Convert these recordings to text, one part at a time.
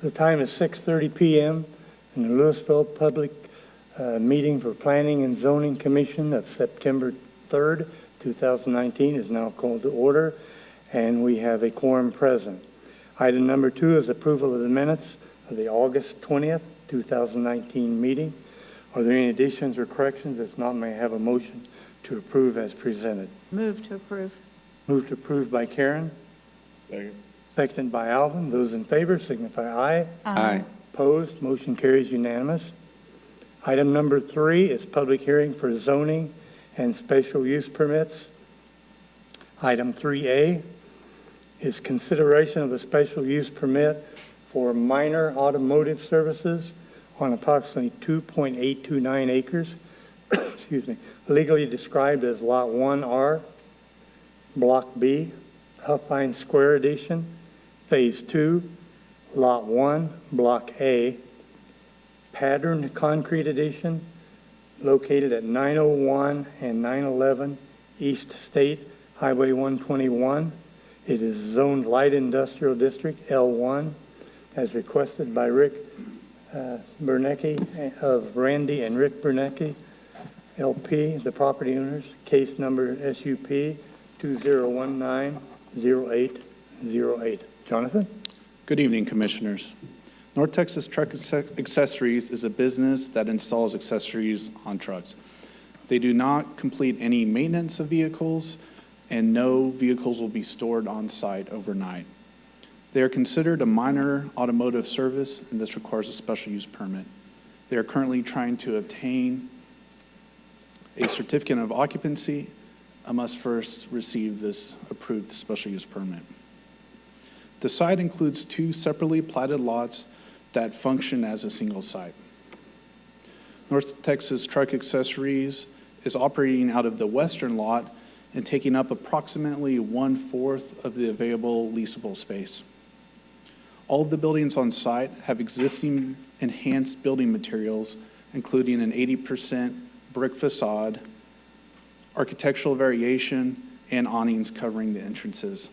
The time is 6:30 p.m. in the Louisville Public Meeting for Planning and Zoning Commission of September 3rd, 2019 is now called to order, and we have a quorum present. Item number 2 is approval of the minutes of the August 20th, 2019 meeting. Are there any additions or corrections? If not, may I have a motion to approve as presented? Move to approve. Moved to approve by Karen. Second. Seconded by Alvin. Those in favor signify aye. Aye. Opposed? Motion carries unanimous. Item number 3 is public hearing for zoning and special use permits. Item 3A is consideration of a special use permit for minor automotive services on approximately 2.829 acres, excuse me, legally described as Lot 1R, Block B, Huffine Square Edition, Phase 2, Lot 1, Block A, Patterned Concrete Edition, located at 901 and 911 East State Highway 121. It is zoned Light Industrial District L1, as requested by Rick Bernecke of Randy and Rick Bernecke, LP, the property owners. Case number SUP 2019-0808. Jonathan? Good evening, Commissioners. North Texas Truck Accessories is a business that installs accessories on trucks. They do not complete any maintenance of vehicles, and no vehicles will be stored on site overnight. They are considered a minor automotive service, and this requires a special use permit. They are currently trying to obtain a certificate of occupancy and must first receive this approved special use permit. The site includes 2 separately platted lots that function as a single site. North Texas Truck Accessories is operating out of the western lot and taking up approximately 1/4 of the available leasable space. All of the buildings on site have existing enhanced building materials, including an 80% brick facade, architectural variation, and awnings covering the entrances.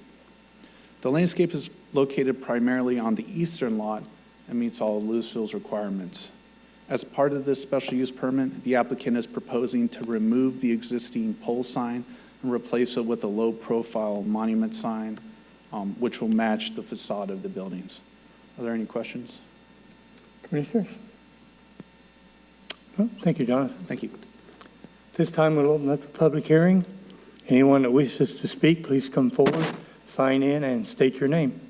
The landscape is located primarily on the eastern lot and meets all of Louisville's requirements. As part of this special use permit, the applicant is proposing to remove the existing pole sign and replace it with a low-profile monument sign, which will match the facade of the buildings. Are there any questions? Commissioners? Well, thank you, Jonathan. Thank you. This time we'll open up the public hearing. Anyone that wishes to speak, please come forward, sign in, and state your name.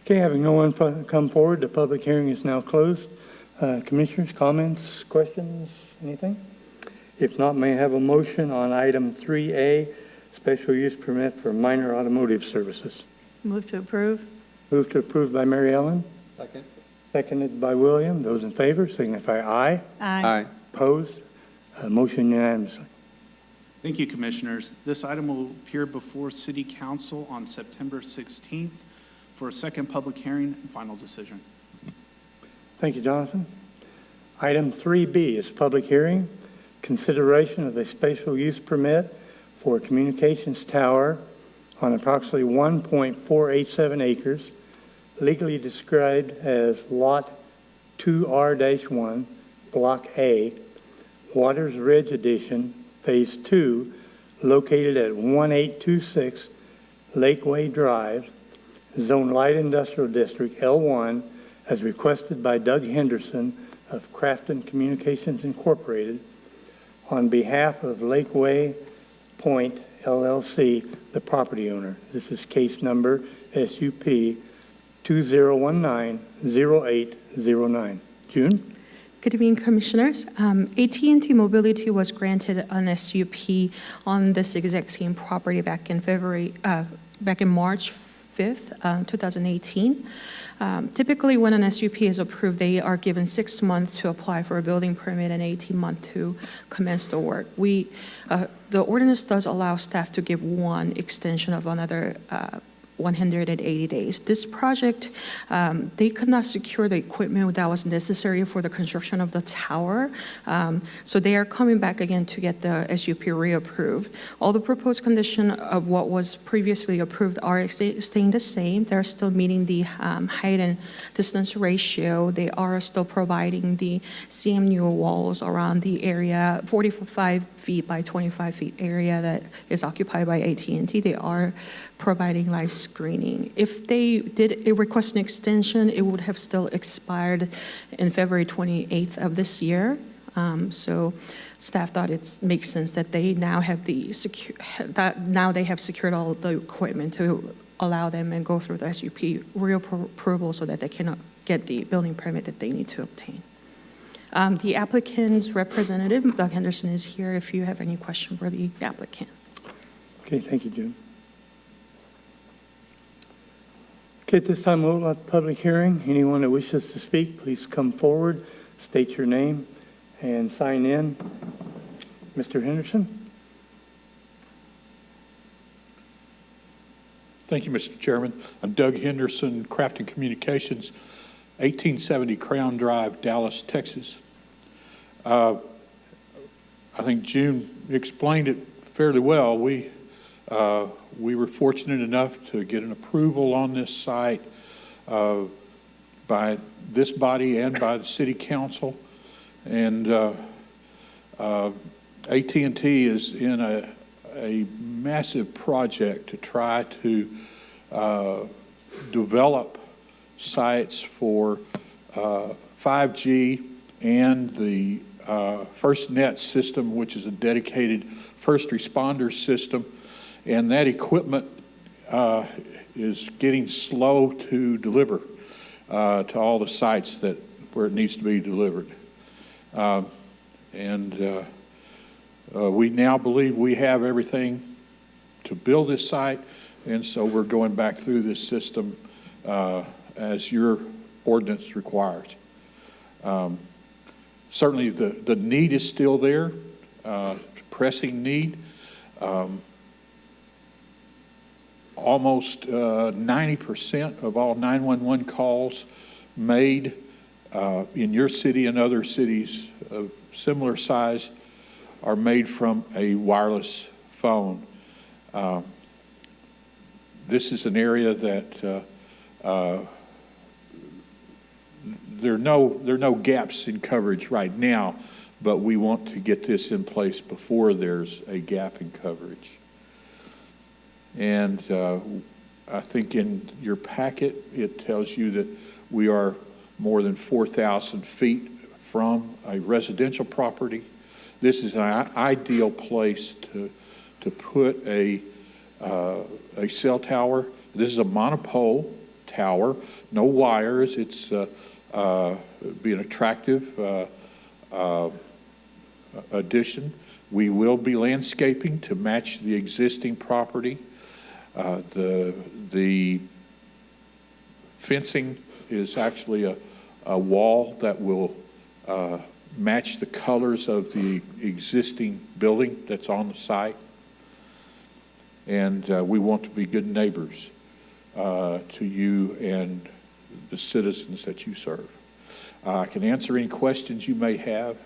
Okay, having no one come forward, the public hearing is now closed. Commissioners, comments, questions, anything? If not, may I have a motion on item 3A, special use permit for minor automotive services? Move to approve. Moved to approve by Mary Ellen. Second. Seconded by William. Those in favor signify aye. Aye. Opposed? Motion unanimously. Thank you, Commissioners. This item will appear before City Council on September 16th for a second public hearing and final decision. Thank you, Jonathan. Item 3B is public hearing, consideration of a special use permit for a communications tower on approximately 1.487 acres, legally described as Lot 2R-1, Block A, Waters Ridge Edition, Phase 2, located at 1826 Lakeway Drive, Zone Light Industrial District L1, as requested by Doug Henderson of Crafton Communications Incorporated on behalf of Lakeway Point LLC, the property owner. This is case number SUP 2019-0809. June? Good evening, Commissioners. AT&T Mobility was granted an SUP on this exact same property back in March 5th, 2018. Typically, when an SUP is approved, they are given 6 months to apply for a building permit and 18 months to commence the work. The ordinance does allow staff to give 1 extension of another 180 days. This project, they could not secure the equipment that was necessary for the construction of the tower. So they are coming back again to get the SUP reapproved. All the proposed condition of what was previously approved are staying the same. They're still meeting the height and distance ratio. They are still providing the CMU walls around the area, 45 feet by 25 feet area that is occupied by AT&T. They are providing live screening. If they did request an extension, it would have still expired in February 28th of this year. So staff thought it makes sense that they now have they have secured all the equipment to allow them and go through the SUP reapproval so that they can get the building permit that they need to obtain. The applicant's representative, Doug Henderson, is here if you have any question for the applicant. Okay, thank you, June. Okay, at this time, we'll open up the public hearing. Anyone that wishes to speak, please come forward, state your name, and sign in. Mr. Henderson? Thank you, Mr. Chairman. I'm Doug Henderson, Crafton Communications, 1870 Crown Drive, Dallas, Texas. I think June explained it fairly well. We were fortunate enough to get an approval on this site by this body and by the City Council. And AT&T is in a massive project to try to develop sites for 5G and the FirstNet system, which is a dedicated first responder system. And that equipment is getting slow to deliver to all the sites where it needs to be delivered. We now believe we have everything to build this site, and so we're going back through this system as your ordinance requires. Certainly the need is still there, pressing need. Almost 90% of all 911 calls made in your city and other cities of similar size are made from a wireless phone. This is an area that there are no gaps in coverage right now, but we want to get this in place before there's a gap in coverage. And I think in your packet, it tells you that we are more than 4,000 feet from a residential property. This is an ideal place to put a cell tower. This is a monopole tower, no wires. It's be an attractive addition. We will be landscaping to match the existing property. The fencing is actually a wall that will match the colors of the existing building that's on the site. And we want to be good neighbors to you and the citizens that you serve. I can answer any questions you may have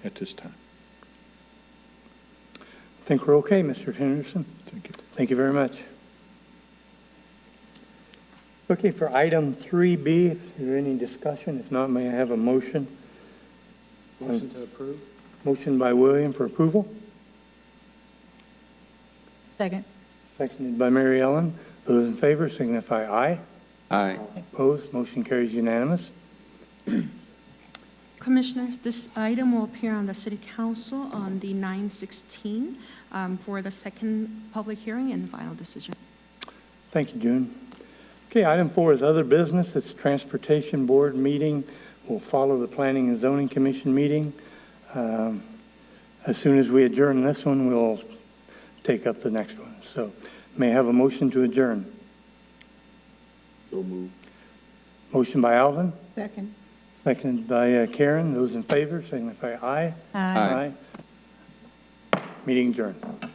at this time. I think we're okay, Mr. Henderson. Thank you. Thank you very much. Okay, for item 3B, is there any discussion? If not, may I have a motion? Motion to approve. Motion by William for approval, Second. seconded by Mary Ellen. Those in favor signify aye. Aye. Opposed, motion carries unanimous. Commissioners, this item will appear on the City Council on the 9/16 for the second public hearing and final decision. Thank you, June. Okay, item 4 is other business. It's Transportation Board meeting. We'll follow the Planning and Zoning Commission meeting. As soon as we adjourn this one, we'll take up the next one. So may I have a motion to adjourn? So moved. Motion by Alvin, Second. seconded by Karen. Those in favor signify aye. Aye. Aye. Meeting adjourned.